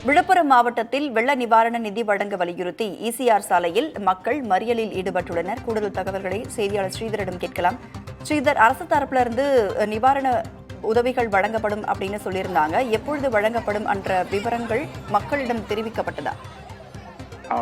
விழுப்புரம் மாவட்டத்தில் வெள்ள நிவாரண நிதி வழங்க வலியுறுத்தி இசிஆர் சாலையில் மக்கள் மறியலில் ஈடுபட்டுள்ளனர். கூடுதல் தகவல்களை செய்தியாளர் ஸ்ரீதரிடம் கேட்கலாம். ஸ்ரீதர், அரசு தரப்புல இருந்து நிவாரண உதவிகள் வழங்கப்படும் அப்படின்னு சொல்லியிருந்தாங்க. எப்பொழுது வழங்கப்படும் என்ற விவரங்கள் மக்களிடம் தெரிவிக்கப்பட்டதா?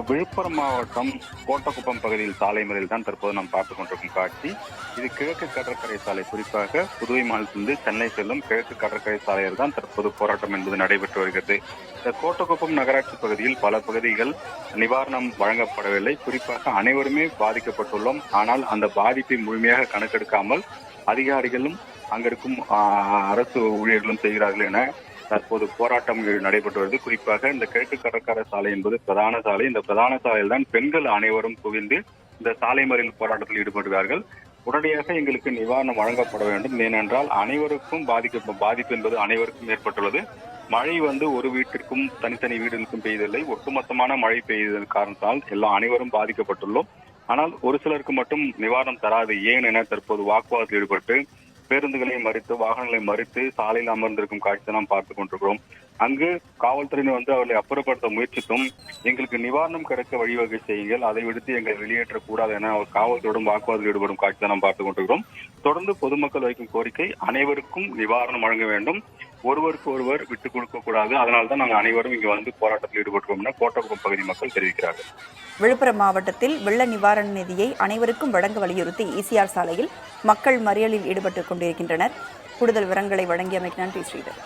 விழுப்புரம் மாவட்டம் கோட்டக்குப்பம் பகுதியில் சாலை மறியல் தான் தற்போது நாம் பார்த்துக் கொண்டிருக்கும் காட்சி. இது கிழக்கு கடற்கரை சாலை, குறிப்பாக புதுவை மாநிலத்திலிருந்து சென்னை செல்லும் கிழக்கு கடற்கரை சாலையில் தான் தற்போது போராட்டம் என்பது நடைபெற்று வருகிறது. இந்த கோட்டக்குப்பம் நகராட்சி பகுதியில் பல பகுதிகள் நிவாரணம் வழங்கப்படவில்லை. குறிப்பாக அனைவருமே பாதிக்கப்பட்டுள்ளோம். ஆனால் அந்த பாதிப்பை முழுமையாக கணக்கெடுக்காமல் அதிகாரிகளும் அங்கிருக்கும் அரசு ஊழியர்களும் செய்கிறார்கள் என தற்போது போராட்டம் நடைபெற்று வருது. குறிப்பாக இந்த கிழக்கு கடற்கரை சாலை என்பது பிரதான சாலை. இந்த பிரதான சாலையில் தான் பெண்கள் அனைவரும் குவிந்து இந்த சாலை மறியல் போராட்டத்தில் ஈடுபடுகிறார்கள். உடனடியாக எங்களுக்கு நிவாரணம் வழங்கப்பட வேண்டும். ஏனென்றால் அனைவருக்கும் பாதிப்பு என்பது அனைவருக்கும் ஏற்பட்டுள்ளது. மழை ஒரு வீட்டிற்கும் தனித்தனி வீடுகளுக்கும் பெய்ததில்லை. ஒட்டுமொத்தமான மழை பெய்ததன் காரணத்தால் அனைவரும் பாதிக்கப்பட்டுள்ளோம். ஆனால் ஒரு சிலருக்கு மட்டும் நிவாரணம் தராது ஏன் என தற்போது வாக்குவாதத்தில் ஈடுபட்டு பேருந்துகளை மறித்து, வாகனங்களை மறித்து சாலையில் அமர்ந்திருக்கும் காட்சி நாம் பார்த்துக் கொண்டிருக்கிறோம். அங்கு காவல்துறையினர் அவர்களை அப்புறப்படுத்த முயற்சித்தும் எங்களுக்கு நிவாரணம் கிடைக்க வழிவகை செய்யுங்கள், அதை விடுத்து எங்களை வெளியேற்றக்கூடாது என அவர் காவல்துறையுடன் வாக்குவாதத்தில் ஈடுபடும் காட்சி நாம் பார்த்துக் கொண்டிருக்கிறோம். தொடர்ந்து பொதுமக்கள் வைக்கும் கோரிக்கை, அனைவருக்கும் நிவாரணம் வழங்க வேண்டும், ஒருவருக்கு ஒருவர் விட்டுக் கொடுக்க கூடாது. அதனால்தான் நாங்கள் அனைவரும் இங்கு போராட்டத்தில் ஈடுபட்டுள்ளோம் என கோட்டக்குப்பம் பகுதி மக்கள் தெரிவிக்கிறார்கள். விழுப்புரம் மாவட்டத்தில் வெள்ள நிவாரண நிதியை அனைவருக்கும் வழங்க வலியுறுத்தி இசிஆர் சாலையில் மக்கள் மறியலில் ஈடுபட்டுக் கொண்டிருக்கின்றனர். கூடுதல் விவரங்களை வழங்கியமைக்கு நன்றி ஸ்ரீதர்.